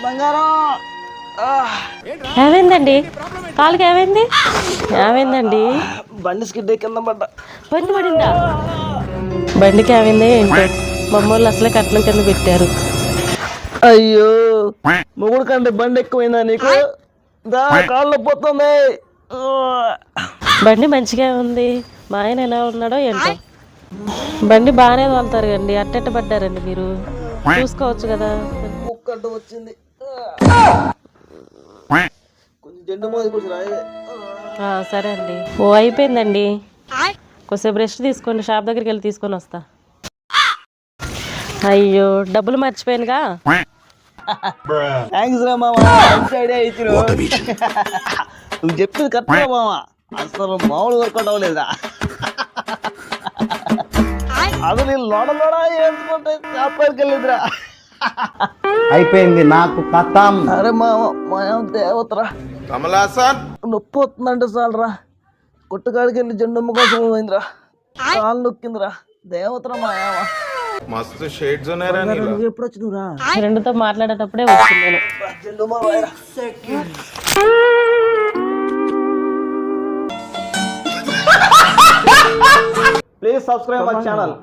బంగారం. ఏమైందండి? కాలుకి ఏమైంది? ఏమైందండి? బండి స్కిడ్ కింద పడ్డా. బండి పడిందా? బండికి ఏమైంది ఏంటో, మమ్మల్ని అసలే కట్నం కింద పెట్టారు. అయ్యో, మొగుడు కంటే బండి ఎక్కువైందా నీకు? కాళ్ళు పోతుంది. బండి మంచిగా ఉంది. మా ఆయన ఎలా ఉన్నాడో ఏంటో. బండి బాగానే తోలుతారు అండి, అట్టెట్ట పడ్డారండి మీరు? చూసుకోవచ్చు కదా. కుక్కడ్డ వచ్చింది. కొంచెం జెండు మోది కొంచెం రాయే. సరే అండి. ఓ అయిపోయిందండి, కొంచెం రెస్ట్ తీసుకోండి, షాప్ దగ్గరికి వెళ్ళి తీసుకొని వస్తా. అయ్యో, డబ్బులు మర్చిపోయానుగా. థ్యాంక్స్ రా మామ, మంచి ఐడియా ఇచ్చిరు. నువ్వు చెప్పింది కరెక్ట్ రా మామ, అసలు మామూలు వర్కౌట్ అవ్వలేదా? అది నేను లోడ వేసుకుంటే షాప్కి వెళ్ళిద్రా. అయిపోయింది నాకు కథం. అరే మామ, మా దేవతరా. నొప్పి వస్తుందంటే చాలరా, కొట్టుకాడికి వెళ్ళి జెండమ్మ కోసం పోయిందిరా, కాలు నొక్కిందిరా. దేవతరా మా మస్తు షేడ్స్ ఉన్నారా? నువ్వు ఎప్పుడు వచ్చినవురా? ఫ్రెండ్తో మాట్లాడేటప్పుడే వచ్చింది నేను. Please subscribe my channel.